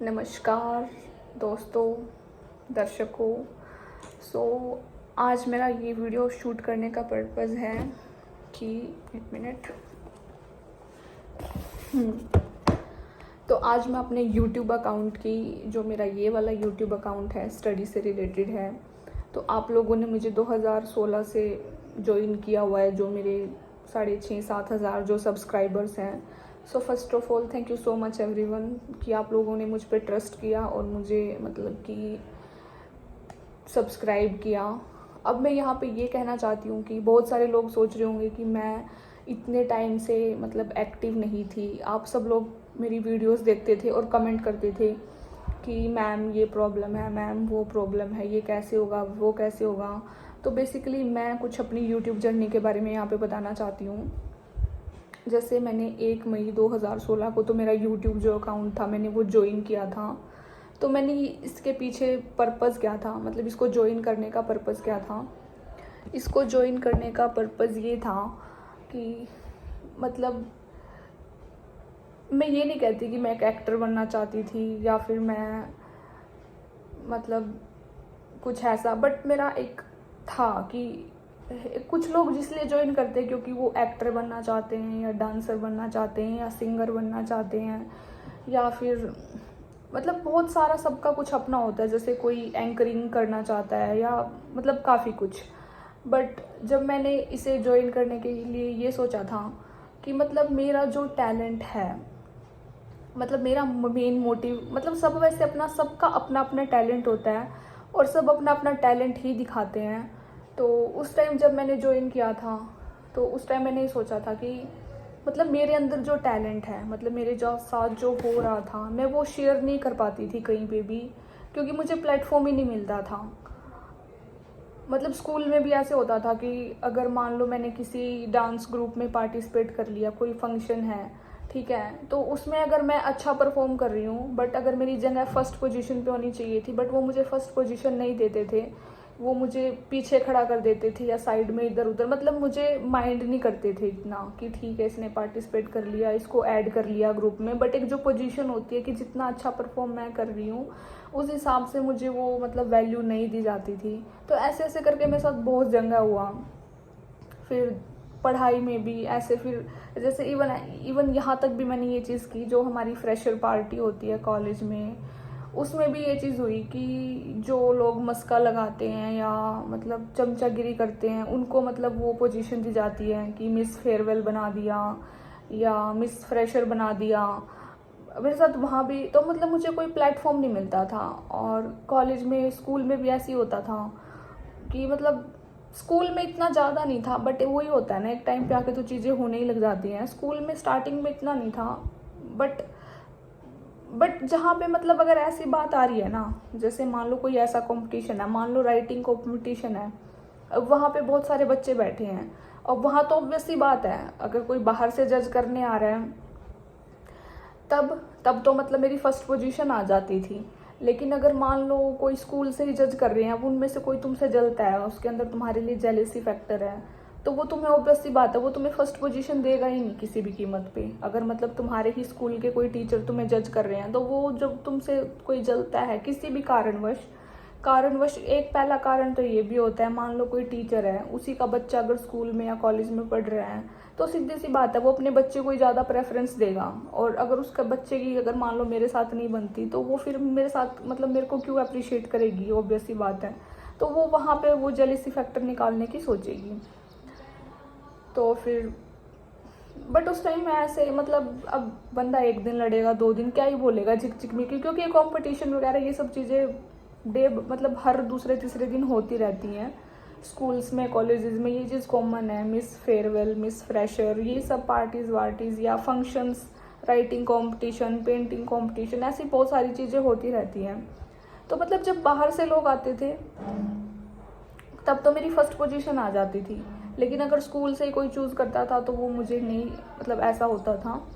नमस्कार दोस्तों, दर्शकों। आज मेरा ये वीडियो शूट करने का पर्पज़ है कि एक मिनट। तो आज मैं अपने यूट्यूब अकाउंट की, जो मेरा ये वाला यूट्यूब अकाउंट है, स्टडी से रिलेटेड है। तो आप लोगों ने मुझे 2016 से ज्वाइन किया हुआ है, जो मेरे 6,500-7 हज़ार जो सब्सक्राइबर्स हैं। So first of all thank you so much everyone कि आप लोगों ने मुझ पर ट्रस्ट किया और मुझे मतलब कि सब्सक्राइब किया। अब मैं यहाँ पे ये कहना चाहती हूँ कि बहुत सारे लोग सोच रहे होंगे कि मैं इतने टाइम से मतलब एक्टिव नहीं थी। आप सब लोग मेरी वीडियोस देखते थे और कमेंट करते थे कि मैम ये प्रॉब्लम है, मैम वो प्रॉब्लम है, ये कैसे होगा, वो कैसे होगा। तो बेसिकली मैं कुछ अपनी यूट्यूब जर्नी के बारे में यहाँ पे बताना चाहती हूँ। जैसे मैंने 1 मई 2016 को तो मेरा यूट्यूब जो अकाउंट था मैंने वो ज्वाइन किया था। तो मैंने इसके पीछे पर्पज़ क्या था, मतलब इसको ज्वाइन करने का पर्पज़ क्या था। इसको ज्वाइन करने का पर्पज़ ये था कि मतलब मैं ये नहीं कहती कि मैं एक एक्टर बनना चाहती थी या फिर मैं मतलब कुछ ऐसा, बट मेरा एक था कि कुछ लोग जिसलिए ज्वाइन करते हैं क्योंकि वो एक्टर बनना चाहते हैं या डांसर बनना चाहते हैं या सिंगर बनना चाहते हैं, या फिर मतलब बहुत सारा सबका कुछ अपना होता है। जैसे कोई एंकरिंग करना चाहता है या मतलब काफ़ी कुछ। बट जब मैंने इसे ज्वाइन करने के लिए ये सोचा था कि मतलब मेरा जो टैलेंट है, मतलब मेरा मेन मोटिव, मतलब सब वैसे सबका अपना अपना टैलेंट होता है और सब अपना अपना टैलेंट ही दिखाते हैं। तो उस टाइम जब मैंने ज्वाइन किया था तो उस टाइम मैंने ये सोचा था कि मतलब मेरे अंदर जो टैलेंट है, मतलब मेरे जो साथ जो हो रहा था, मैं वो शेयर नहीं कर पाती थी कहीं पे भी, क्योंकि मुझे प्लेटफॉर्म ही नहीं मिलता था। मतलब स्कूल में भी ऐसे होता था कि अगर मान लो मैंने किसी डांस ग्रुप में पार्टिसिपेट कर लिया, कोई फंक्शन है, ठीक है, तो उसमें अगर मैं अच्छा परफॉर्म कर रही हूँ बट अगर मेरी जगह फर्स्ट पोजीशन पे होनी चाहिए थी, बट वो मुझे फर्स्ट पोजीशन नहीं देते थे, वो मुझे पीछे खड़ा कर देते थे या साइड में इधर उधर, मतलब मुझे माइंड नहीं करते थे इतना कि ठीक है इसने पार्टिसिपेट कर लिया, इसको ऐड कर लिया ग्रुप में। बट एक जो पोजीशन होती है कि जितना अच्छा परफॉर्म मैं कर रही हूँ उस हिसाब से मुझे वो मतलब वैल्यू नहीं दी जाती थी। तो ऐसे ऐसे करके मेरे साथ बहुत जंगा हुआ। फिर पढ़ाई में भी ऐसे, फिर जैसे इवन यहाँ तक भी मैंने ये चीज़ की, जो हमारी फ्रेशर पार्टी होती है कॉलेज में, उसमें भी ये चीज़ हुई कि जो लोग मस्का लगाते हैं या मतलब चमचागिरी करते हैं उनको मतलब वो पोजीशन दी जाती है कि मिस फेयरवेल बना दिया या मिस फ्रेशर बना दिया। मेरे साथ वहाँ भी तो मतलब मुझे कोई प्लेटफॉर्म नहीं मिलता था। और कॉलेज में, स्कूल में भी ऐसे ही होता था कि मतलब स्कूल में इतना ज़्यादा नहीं था, बट वही होता है ना, एक टाइम पे आके तो चीज़ें होने ही लग जाती हैं। स्कूल में स्टार्टिंग में इतना नहीं था, बट जहाँ पे मतलब अगर ऐसी बात आ रही है ना, जैसे मान लो कोई ऐसा कंपटीशन है, मान लो राइटिंग कंपटीशन है, अब वहाँ पे बहुत सारे बच्चे बैठे हैं और वहाँ तो ऑब्वियस सी बात है अगर कोई बाहर से जज करने आ रहा है तब तब तो मतलब मेरी फर्स्ट पोजीशन आ जाती थी। लेकिन अगर मान लो कोई स्कूल से ही जज कर रहे हैं, अब उनमें से कोई तुमसे जलता है, उसके अंदर तुम्हारे लिए जेलेसी फैक्टर है, तो वो तुम्हें ऑब्वियस सी बात है वो तुम्हें फर्स्ट पोजीशन देगा ही नहीं किसी भी कीमत पे। अगर मतलब तुम्हारे ही स्कूल के कोई टीचर तुम्हें जज कर रहे हैं तो वो जब तुमसे कोई जलता है किसी भी कारणवश एक पहला कारण तो ये भी होता है, मान लो कोई टीचर है, उसी का बच्चा अगर स्कूल में या कॉलेज में पढ़ रहा है तो सीधी सी बात है वो अपने बच्चे को ही ज़्यादा प्रेफरेंस देगा। और अगर उसका बच्चे की अगर मान लो मेरे साथ नहीं बनती तो वो फिर मेरे साथ मतलब मेरे को क्यों अप्रिशिएट करेगी, ऑब्वियस सी बात है। तो वो वहाँ पे वो जेलिसी फैक्टर निकालने की सोचेगी। तो फिर बट उस टाइम में ऐसे मतलब अब बंदा एक दिन लड़ेगा, 2 दिन क्या ही बोलेगा झिक झिक में, क्योंकि ये कंपटीशन वगैरह ये सब चीज़ें डे मतलब हर दूसरे तीसरे दिन होती रहती हैं। स्कूल्स में, कॉलेजेस में ये चीज़ कॉमन है, मिस फेयरवेल, मिस फ्रेशर, ये सब पार्टीज़ वार्टीज़ या functions, writing competition, painting competition, ऐसी बहुत सारी चीज़ें होती रहती हैं। तो मतलब जब बाहर से लोग आते थे तब तो मेरी फर्स्ट पोजीशन आ जाती थी, लेकिन अगर स्कूल से ही कोई चूज़ करता था तो वो मुझे नहीं, मतलब ऐसा होता था।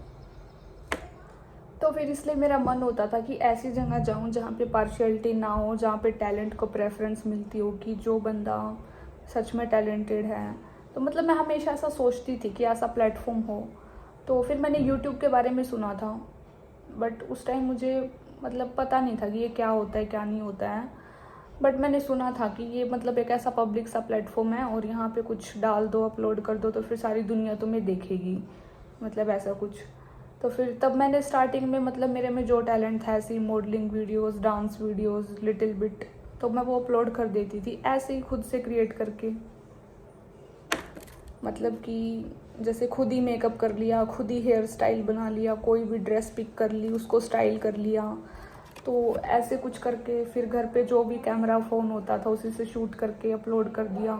तो फिर इसलिए मेरा मन होता था कि ऐसी जगह जाऊं जहाँ पे पार्शियलिटी ना हो, जहाँ पे टैलेंट को प्रेफरेंस मिलती हो कि जो बंदा सच में टैलेंटेड है। तो मतलब मैं हमेशा ऐसा सोचती थी कि ऐसा प्लेटफॉर्म हो। तो फिर मैंने यूट्यूब के बारे में सुना था, बट उस टाइम मुझे मतलब पता नहीं था कि ये क्या होता है क्या नहीं होता है, बट मैंने सुना था कि ये मतलब एक ऐसा पब्लिक सा प्लेटफॉर्म है और यहाँ पे कुछ डाल दो, अपलोड कर दो तो फिर सारी दुनिया तुम्हें देखेगी, मतलब ऐसा कुछ। तो फिर तब मैंने स्टार्टिंग में मतलब मेरे में जो टैलेंट था ऐसे ही modelling videos, dance videos little bit, तो मैं वो अपलोड कर देती थी ऐसे ही खुद से क्रिएट करके। मतलब कि जैसे खुद ही मेकअप कर लिया, खुद ही हेयर स्टाइल बना लिया, कोई भी ड्रेस पिक कर ली उसको स्टाइल कर लिया, तो ऐसे कुछ करके फिर घर पे जो भी कैमरा फ़ोन होता था उसी से शूट करके अपलोड कर दिया।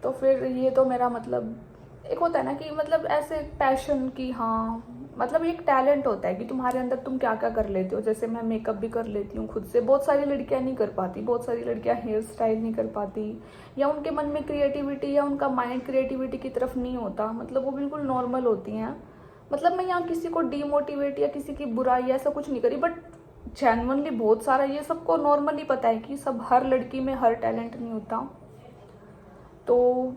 तो फिर ये तो मेरा मतलब एक होता है ना कि मतलब ऐसे पैशन की, हाँ मतलब एक टैलेंट होता है कि तुम्हारे अंदर तुम क्या क्या कर लेते हो। जैसे मैं मेकअप भी कर लेती हूँ खुद से, बहुत सारी लड़कियाँ नहीं कर पाती, बहुत सारी लड़कियाँ हेयर स्टाइल नहीं कर पाती, या उनके मन में क्रिएटिविटी या उनका माइंड क्रिएटिविटी की तरफ नहीं होता, मतलब वो बिल्कुल नॉर्मल होती हैं। मतलब मैं यहाँ किसी को डीमोटिवेट या किसी की बुराई ऐसा कुछ नहीं करी, बट जेन्युइनली बहुत सारा ये सबको नॉर्मली पता है कि सब हर लड़की में हर टैलेंट नहीं होता। तो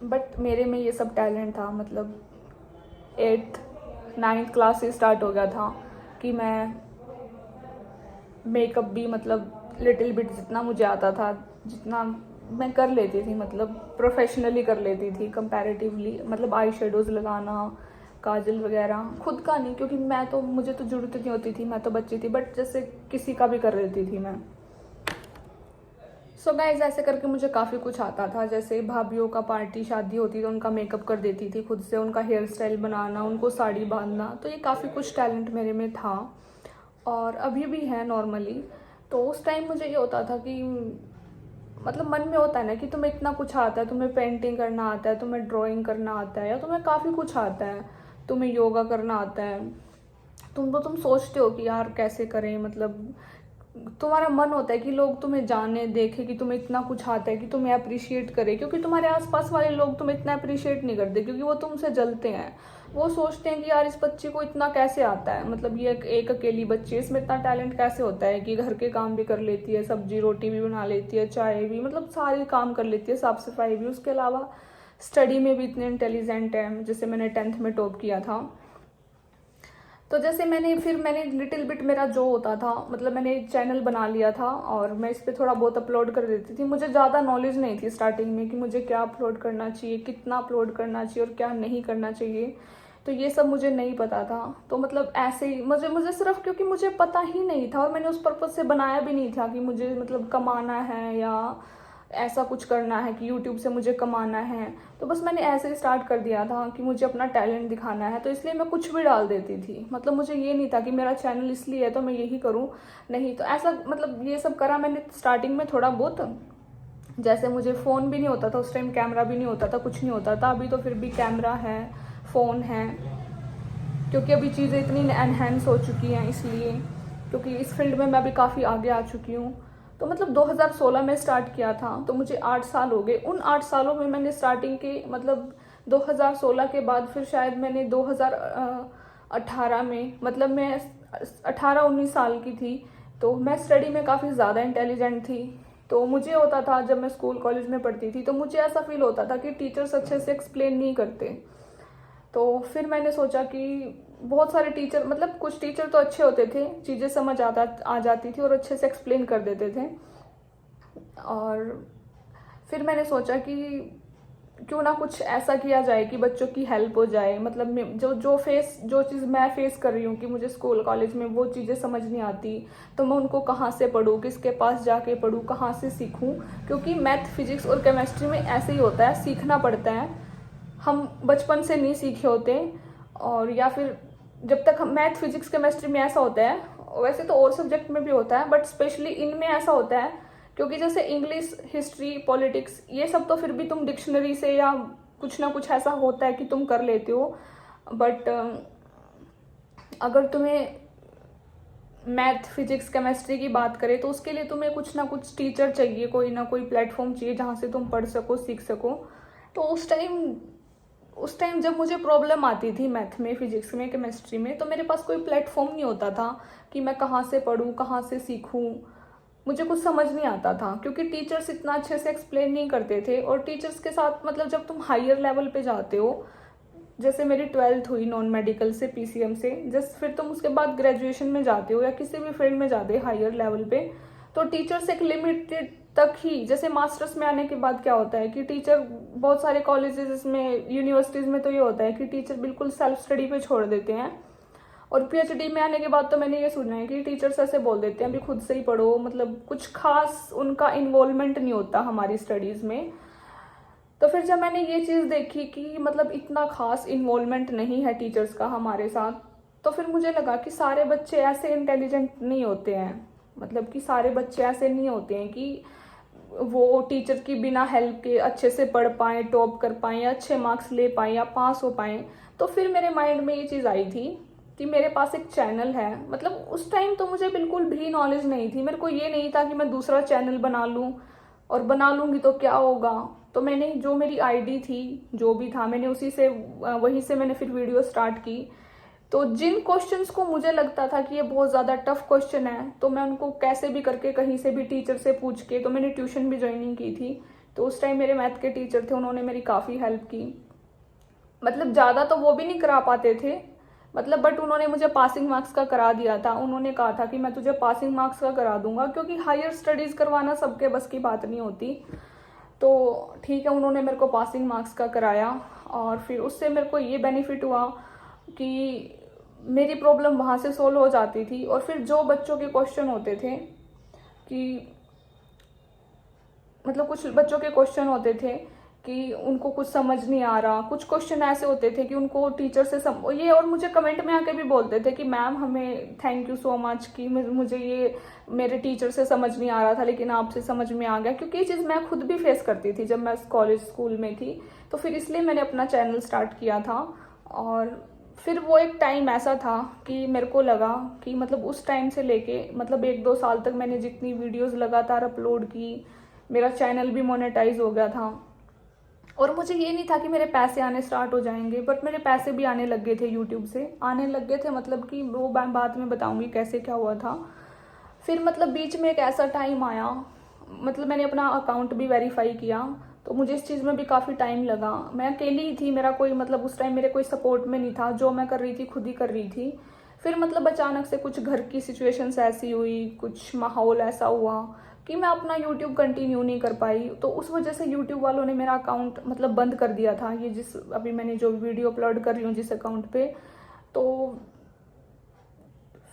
बट मेरे में ये सब टैलेंट था। मतलब 8th 9th क्लास से स्टार्ट हो गया था कि मैं मेकअप भी मतलब लिटिल बिट जितना मुझे आता था, जितना मैं कर लेती थी, मतलब प्रोफेशनली कर लेती थी कंपैरेटिवली। मतलब आई शेडोज़ लगाना, काजल वगैरह खुद का नहीं, क्योंकि मैं तो मुझे तो ज़रूरत नहीं होती थी, मैं तो बच्ची थी, बट जैसे किसी का भी कर लेती थी मैं। सो गाइज ऐसे करके मुझे काफ़ी कुछ आता था। जैसे भाभीयों का पार्टी शादी होती तो उनका मेकअप कर देती थी खुद से, उनका हेयर स्टाइल बनाना, उनको साड़ी बांधना, तो ये काफ़ी कुछ टैलेंट मेरे में था और अभी भी है नॉर्मली। तो उस टाइम मुझे ये होता था कि मतलब मन में होता है ना कि तुम्हें इतना कुछ आता है, तुम्हें पेंटिंग करना आता है, तुम्हें ड्राइंग करना आता है, या तुम्हें काफ़ी कुछ आता है, तुम्हें योगा करना आता है, तुम सोचते हो कि यार कैसे करें, मतलब तुम्हारा मन होता है कि लोग तुम्हें जाने, देखें कि तुम्हें इतना कुछ आता है, कि तुम्हें अप्रिशिएट करें, क्योंकि तुम्हारे आसपास वाले लोग तुम्हें इतना अप्रिशिएट नहीं करते, क्योंकि वो तुमसे जलते हैं। वो सोचते हैं कि यार इस बच्चे को इतना कैसे आता है, मतलब ये एक अकेली बच्ची है, इसमें इतना टैलेंट कैसे होता है कि घर के काम भी कर लेती है, सब्जी रोटी भी बना लेती है, चाय भी, मतलब सारे काम कर लेती है, साफ सफाई भी, उसके अलावा स्टडी में भी इतने इंटेलिजेंट है। जैसे मैंने 10th में टॉप किया था, तो जैसे मैंने लिटिल बिट मेरा जो होता था, मतलब मैंने चैनल बना लिया था और मैं इस पर थोड़ा बहुत अपलोड कर देती थी। मुझे ज़्यादा नॉलेज नहीं थी स्टार्टिंग में कि मुझे क्या अपलोड करना चाहिए, कितना अपलोड करना चाहिए और क्या नहीं करना चाहिए, तो ये सब मुझे नहीं पता था। तो मतलब ऐसे ही मुझे सिर्फ क्योंकि मुझे पता ही नहीं था और मैंने उस पर्पज़ से बनाया भी नहीं था कि मुझे मतलब कमाना है या ऐसा कुछ करना है कि यूट्यूब से मुझे कमाना है, तो बस मैंने ऐसे ही स्टार्ट कर दिया था कि मुझे अपना टैलेंट दिखाना है, तो इसलिए मैं कुछ भी डाल देती थी। मतलब मुझे ये नहीं था कि मेरा चैनल इसलिए है तो मैं यही करूँ, नहीं। तो ऐसा मतलब ये सब करा मैंने स्टार्टिंग में थोड़ा बहुत। जैसे मुझे फ़ोन भी नहीं होता था उस टाइम, कैमरा भी नहीं होता था, कुछ नहीं होता था। अभी तो फिर भी कैमरा है, फ़ोन है, क्योंकि अभी चीज़ें इतनी एनहेंस हो चुकी हैं, इसलिए क्योंकि इस फील्ड में मैं अभी काफ़ी आगे आ चुकी हूँ। तो मतलब 2016 में स्टार्ट किया था, तो मुझे 8 साल हो गए। उन 8 सालों में मैंने स्टार्टिंग के मतलब 2016 के बाद फिर शायद मैंने 2018 में, मतलब मैं 18-19 साल की थी, तो मैं स्टडी में काफ़ी ज़्यादा इंटेलिजेंट थी। तो मुझे होता था जब मैं स्कूल कॉलेज में पढ़ती थी तो मुझे ऐसा फील होता था कि टीचर्स अच्छे से एक्सप्लेन नहीं करते। तो फिर मैंने सोचा कि बहुत सारे टीचर, मतलब कुछ टीचर तो अच्छे होते थे, चीज़ें समझ आ जाती थी और अच्छे से एक्सप्लेन कर देते थे। और फिर मैंने सोचा कि क्यों ना कुछ ऐसा किया जाए कि बच्चों की हेल्प हो जाए। मतलब जो चीज़ मैं फेस कर रही हूँ कि मुझे स्कूल कॉलेज में वो चीज़ें समझ नहीं आती, तो मैं उनको कहाँ से पढूँ, किसके पास जाके पढूँ, कहाँ से सीखूँ। क्योंकि मैथ, फिजिक्स और केमिस्ट्री में ऐसे ही होता है, सीखना पड़ता है, हम बचपन से नहीं सीखे होते। और या फिर जब तक हम मैथ, फिजिक्स, केमिस्ट्री में ऐसा होता है, वैसे तो और सब्जेक्ट में भी होता है, बट स्पेशली इनमें ऐसा होता है। क्योंकि जैसे इंग्लिश, हिस्ट्री, पॉलिटिक्स, ये सब तो फिर भी तुम डिक्शनरी से या कुछ ना कुछ ऐसा होता है कि तुम कर लेते हो। बट अगर तुम्हें मैथ, फिजिक्स, केमिस्ट्री की बात करें तो उसके लिए तुम्हें कुछ ना कुछ टीचर चाहिए, कोई ना कोई प्लेटफॉर्म चाहिए जहाँ से तुम पढ़ सको, सीख सको। तो उस टाइम जब मुझे प्रॉब्लम आती थी मैथ में, फिजिक्स में, केमिस्ट्री में, तो मेरे पास कोई प्लेटफॉर्म नहीं होता था कि मैं कहाँ से पढूँ, कहाँ से सीखूँ। मुझे कुछ समझ नहीं आता था क्योंकि टीचर्स इतना अच्छे से एक्सप्लेन नहीं करते थे। और टीचर्स के साथ मतलब जब तुम हायर लेवल पे जाते हो जैसे मेरी 12th हुई नॉन मेडिकल से, PCM से, जस्ट फिर तुम उसके बाद ग्रेजुएशन में जाते हो या किसी भी फील्ड में जाते हो हायर लेवल पे, तो टीचर्स एक लिमिटेड तक ही, जैसे मास्टर्स में आने के बाद क्या होता है कि टीचर, बहुत सारे कॉलेजेस में, यूनिवर्सिटीज़ में तो ये होता है कि टीचर बिल्कुल सेल्फ स्टडी पे छोड़ देते हैं। और PhD में आने के बाद तो मैंने ये सुना है कि टीचर्स ऐसे बोल देते हैं अभी खुद से ही पढ़ो, मतलब कुछ खास उनका इन्वॉल्वमेंट नहीं होता हमारी स्टडीज़ में। तो फिर जब मैंने ये चीज़ देखी कि मतलब इतना खास इन्वॉल्वमेंट नहीं है टीचर्स का हमारे साथ, तो फिर मुझे लगा कि सारे बच्चे ऐसे इंटेलिजेंट नहीं होते हैं, मतलब कि सारे बच्चे ऐसे नहीं होते हैं कि वो टीचर की बिना हेल्प के अच्छे से पढ़ पाएँ, टॉप कर पाएँ या अच्छे मार्क्स ले पाएँ या पास हो पाएँ। तो फिर मेरे माइंड में ये चीज़ आई थी कि मेरे पास एक चैनल है, मतलब उस टाइम तो मुझे बिल्कुल भी नॉलेज नहीं थी, मेरे को ये नहीं था कि मैं दूसरा चैनल बना लूँ और बना लूँगी तो क्या होगा। तो मैंने जो मेरी आईडी थी, जो भी था, मैंने वहीं से मैंने फिर वीडियो स्टार्ट की। तो जिन क्वेश्चंस को मुझे लगता था कि ये बहुत ज़्यादा टफ क्वेश्चन है, तो मैं उनको कैसे भी करके कहीं से भी टीचर से पूछ के, तो मैंने ट्यूशन भी ज्वाइनिंग की थी। तो उस टाइम मेरे मैथ के टीचर थे, उन्होंने मेरी काफ़ी हेल्प की, मतलब ज़्यादा तो वो भी नहीं करा पाते थे, मतलब बट उन्होंने मुझे पासिंग मार्क्स का करा दिया था। उन्होंने कहा था कि मैं तुझे पासिंग मार्क्स का करा दूंगा, क्योंकि हायर स्टडीज़ करवाना सबके बस की बात नहीं होती। तो ठीक है, उन्होंने मेरे को पासिंग मार्क्स का कराया और फिर उससे मेरे को ये बेनिफिट हुआ कि मेरी प्रॉब्लम वहाँ से सोल्व हो जाती थी। और फिर जो बच्चों के क्वेश्चन होते थे कि मतलब कुछ बच्चों के क्वेश्चन होते थे कि उनको कुछ समझ नहीं आ रहा, कुछ क्वेश्चन ऐसे होते थे कि उनको टीचर से ये, और मुझे कमेंट में आके भी बोलते थे कि मैम हमें थैंक यू सो मच कि मुझे ये मेरे टीचर से समझ नहीं आ रहा था लेकिन आपसे समझ में आ गया, क्योंकि ये चीज़ मैं खुद भी फेस करती थी जब मैं कॉलेज स्कूल में थी। तो फिर इसलिए मैंने अपना चैनल स्टार्ट किया था। और फिर वो एक टाइम ऐसा था कि मेरे को लगा कि मतलब उस टाइम से लेके मतलब 1-2 साल तक मैंने जितनी वीडियोज़ लगातार अपलोड की, मेरा चैनल भी मोनेटाइज हो गया था। और मुझे ये नहीं था कि मेरे पैसे आने स्टार्ट हो जाएंगे, बट मेरे पैसे भी आने लग गए थे, यूट्यूब से आने लग गए थे, मतलब कि वो बाद में बताऊंगी कैसे क्या हुआ था। फिर मतलब बीच में एक ऐसा टाइम आया, मतलब मैंने अपना अकाउंट भी वेरीफाई किया, तो मुझे इस चीज़ में भी काफ़ी टाइम लगा। मैं अकेली ही थी, मेरा कोई मतलब उस टाइम मेरे कोई सपोर्ट में नहीं था, जो मैं कर रही थी खुद ही कर रही थी। फिर मतलब अचानक से कुछ घर की सिचुएशंस ऐसी हुई, कुछ माहौल ऐसा हुआ कि मैं अपना यूट्यूब कंटिन्यू नहीं कर पाई। तो उस वजह से यूट्यूब वालों ने मेरा अकाउंट मतलब बंद कर दिया था, ये जिस अभी मैंने जो वीडियो अपलोड कर रही हूँ जिस अकाउंट पे। तो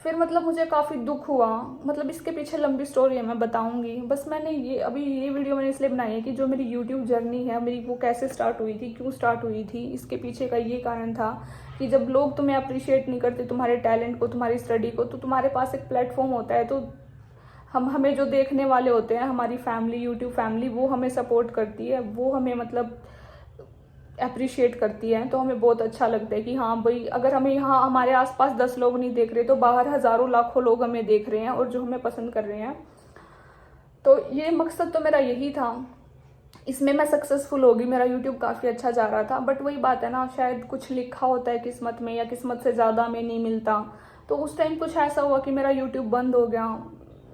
फिर मतलब मुझे काफ़ी दुख हुआ, मतलब इसके पीछे लंबी स्टोरी है, मैं बताऊंगी। बस मैंने ये वीडियो मैंने इसलिए बनाई है कि जो मेरी यूट्यूब जर्नी है मेरी, वो कैसे स्टार्ट हुई थी, क्यों स्टार्ट हुई थी, इसके पीछे का ये कारण था कि जब लोग तुम्हें अप्रिशिएट नहीं करते, तुम्हारे टैलेंट को, तुम्हारी स्टडी को, तो तुम्हारे पास एक प्लेटफॉर्म होता है, तो हमें जो देखने वाले होते हैं, हमारी फैमिली, यूट्यूब फैमिली, वो हमें सपोर्ट करती है, वो हमें मतलब अप्रिशिएट करती है। तो हमें बहुत अच्छा लगता है कि हाँ भाई, अगर हमें यहाँ हमारे आसपास 10 लोग नहीं देख रहे तो बाहर हज़ारों लाखों लोग हमें देख रहे हैं और जो हमें पसंद कर रहे हैं। तो ये मकसद तो मेरा यही था, इसमें मैं सक्सेसफुल होगी, मेरा यूट्यूब काफ़ी अच्छा जा रहा था। बट वही बात है ना, शायद कुछ लिखा होता है किस्मत में, या किस्मत से ज़्यादा हमें नहीं मिलता। तो उस टाइम कुछ ऐसा हुआ कि मेरा यूट्यूब बंद हो गया,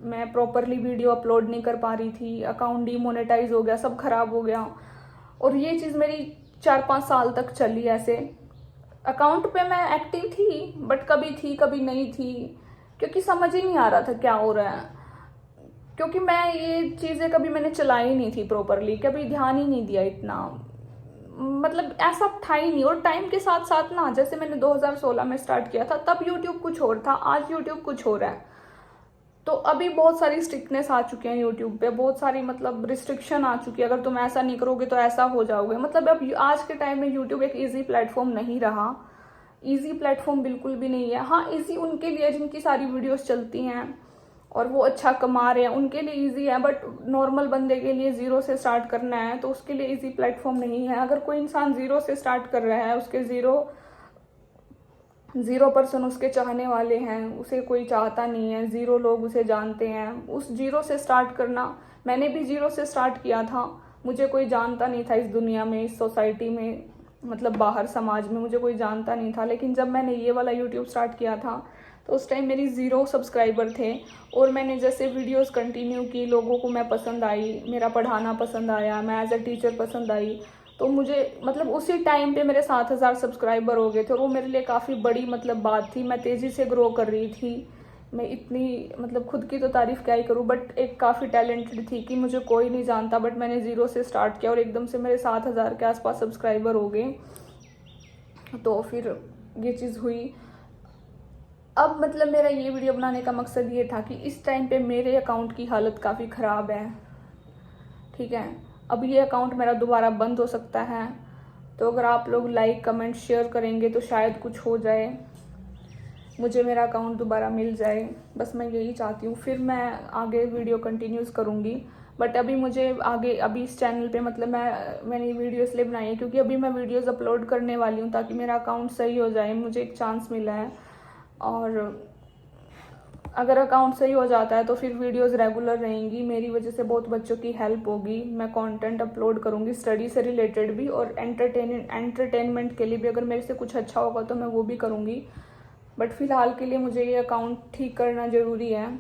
मैं प्रॉपरली वीडियो अपलोड नहीं कर पा रही थी, अकाउंट डीमोनेटाइज हो गया, सब खराब हो गया। और ये चीज़ मेरी 4-5 साल तक चली ऐसे। अकाउंट पे मैं एक्टिव थी, बट कभी थी कभी नहीं थी, क्योंकि समझ ही नहीं आ रहा था क्या हो रहा है, क्योंकि मैं ये चीज़ें कभी मैंने चलाई नहीं थी प्रॉपरली, कभी ध्यान ही नहीं दिया इतना, मतलब ऐसा था ही नहीं। और टाइम के साथ साथ ना, जैसे मैंने 2016 में स्टार्ट किया था, तब यूट्यूब कुछ और था, आज यूट्यूब कुछ और है। तो अभी बहुत सारी स्ट्रिक्टनेस आ चुकी है यूट्यूब पे, बहुत सारी मतलब रिस्ट्रिक्शन आ चुकी है, अगर तुम ऐसा नहीं करोगे तो ऐसा हो जाओगे। मतलब अब आज के टाइम में यूट्यूब एक इजी प्लेटफॉर्म नहीं रहा, इजी प्लेटफॉर्म बिल्कुल भी नहीं है। हाँ, इजी उनके लिए जिनकी सारी वीडियोस चलती हैं और वो अच्छा कमा रहे हैं, उनके लिए इजी है, बट नॉर्मल बंदे के लिए ज़ीरो से स्टार्ट करना है तो उसके लिए इजी प्लेटफॉर्म नहीं है। अगर कोई इंसान ज़ीरो से स्टार्ट कर रहा है, उसके 0% उसके चाहने वाले हैं, उसे कोई चाहता नहीं है, 0 लोग उसे जानते हैं, उस 0 से स्टार्ट करना, मैंने भी 0 से स्टार्ट किया था, मुझे कोई जानता नहीं था इस दुनिया में, इस सोसाइटी में, मतलब बाहर समाज में मुझे कोई जानता नहीं था। लेकिन जब मैंने ये वाला यूट्यूब स्टार्ट किया था तो उस टाइम मेरी 0 सब्सक्राइबर थे, और मैंने जैसे वीडियोस कंटिन्यू की, लोगों को मैं पसंद आई, मेरा पढ़ाना पसंद आया, मैं एज अ टीचर पसंद आई, तो मुझे मतलब उसी टाइम पे मेरे 7,000 सब्सक्राइबर हो गए थे और वो मेरे लिए काफ़ी बड़ी मतलब बात थी। मैं तेज़ी से ग्रो कर रही थी, मैं इतनी मतलब खुद की तो तारीफ़ क्या ही करूँ, बट एक काफ़ी टैलेंटेड थी कि मुझे कोई नहीं जानता, बट मैंने ज़ीरो से स्टार्ट किया और एकदम से मेरे 7,000 के आसपास सब्सक्राइबर हो गए। तो फिर ये चीज़ हुई। अब मतलब मेरा ये वीडियो बनाने का मकसद ये था कि इस टाइम पे मेरे अकाउंट की हालत काफ़ी ख़राब है, ठीक है। अब ये अकाउंट मेरा दोबारा बंद हो सकता है, तो अगर आप लोग लाइक कमेंट शेयर करेंगे तो शायद कुछ हो जाए, मुझे मेरा अकाउंट दोबारा मिल जाए। बस मैं यही चाहती हूँ, फिर मैं आगे वीडियो कंटिन्यूज़ करूँगी। बट अभी मुझे आगे अभी इस चैनल पे मतलब मैंने वीडियो इसलिए बनाई है क्योंकि अभी मैं वीडियोस अपलोड करने वाली हूँ ताकि मेरा अकाउंट सही हो जाए। मुझे एक चांस मिला है और अगर अकाउंट सही हो जाता है तो फिर वीडियोस रेगुलर रहेंगी। मेरी वजह से बहुत बच्चों की हेल्प होगी। मैं कंटेंट अपलोड करूँगी स्टडी से रिलेटेड भी और एंटरटेनमेंट के लिए भी। अगर मेरे से कुछ अच्छा होगा तो मैं वो भी करूँगी, बट फ़िलहाल के लिए मुझे ये अकाउंट ठीक करना ज़रूरी है।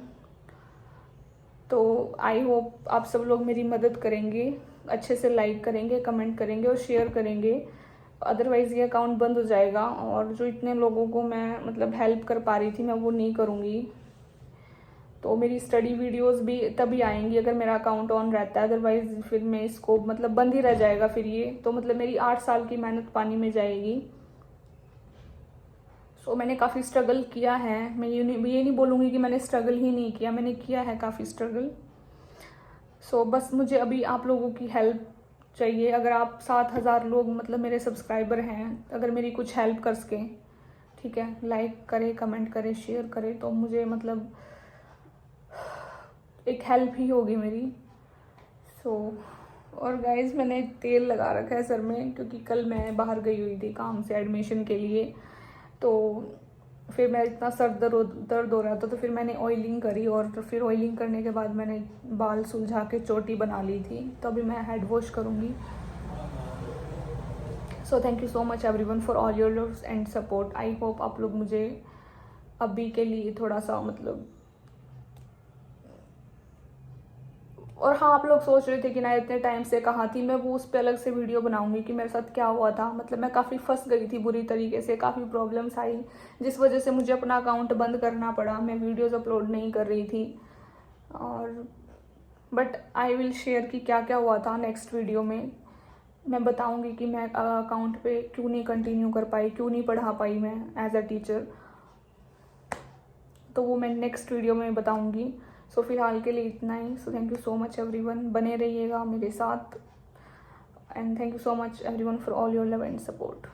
तो आई होप आप सब लोग मेरी मदद करेंगे, अच्छे से लाइक करेंगे, कमेंट करेंगे और शेयर करेंगे। अदरवाइज़ ये अकाउंट बंद हो जाएगा और जो इतने लोगों को मैं मतलब हेल्प कर पा रही थी मैं वो नहीं करूँगी। तो मेरी स्टडी वीडियोस भी तभी आएंगी अगर मेरा अकाउंट ऑन रहता है, अदरवाइज़ फिर मैं इसको मतलब बंद ही रह जाएगा फिर ये। तो मतलब मेरी 8 साल की मेहनत पानी में जाएगी। सो मैंने काफ़ी स्ट्रगल किया है। मैं ये नहीं बोलूँगी कि मैंने स्ट्रगल ही नहीं किया, मैंने किया है काफ़ी स्ट्रगल। सो बस मुझे अभी आप लोगों की हेल्प चाहिए। अगर आप 7,000 लोग मतलब मेरे सब्सक्राइबर हैं, अगर मेरी कुछ हेल्प कर सकें, ठीक है, लाइक करें, कमेंट करें, शेयर करें, तो मुझे मतलब एक हेल्प ही होगी मेरी। और गाइज मैंने तेल लगा रखा है सर में क्योंकि कल मैं बाहर गई हुई थी काम से एडमिशन के लिए, तो फिर मैं इतना सर दर्द हो रहा था तो फिर मैंने ऑयलिंग करी और फिर ऑयलिंग करने के बाद मैंने बाल सुलझा के चोटी बना ली थी। तो अभी मैं हेड वॉश करूँगी। सो thank you so much everyone for all your loves and support. I hope आप लोग मुझे अभी के लिए थोड़ा सा मतलब, और हाँ, आप लोग सोच रहे थे कि ना इतने टाइम से कहाँ थी, मैं वो उस पर अलग से वीडियो बनाऊंगी कि मेरे साथ क्या हुआ था। मतलब मैं काफ़ी फंस गई थी बुरी तरीके से, काफ़ी प्रॉब्लम्स आई जिस वजह से मुझे अपना अकाउंट बंद करना पड़ा। मैं वीडियोस अपलोड नहीं कर रही थी और बट आई विल शेयर कि क्या क्या हुआ था। नेक्स्ट वीडियो में मैं बताऊँगी कि मैं अकाउंट पे क्यों नहीं कंटिन्यू कर पाई, क्यों नहीं पढ़ा पाई मैं एज अ टीचर, तो वो मैं नेक्स्ट वीडियो में बताऊँगी। सो फिलहाल के लिए इतना ही। So thank you so much everyone, बने रहिएगा मेरे साथ and thank you so much everyone for all your love and support.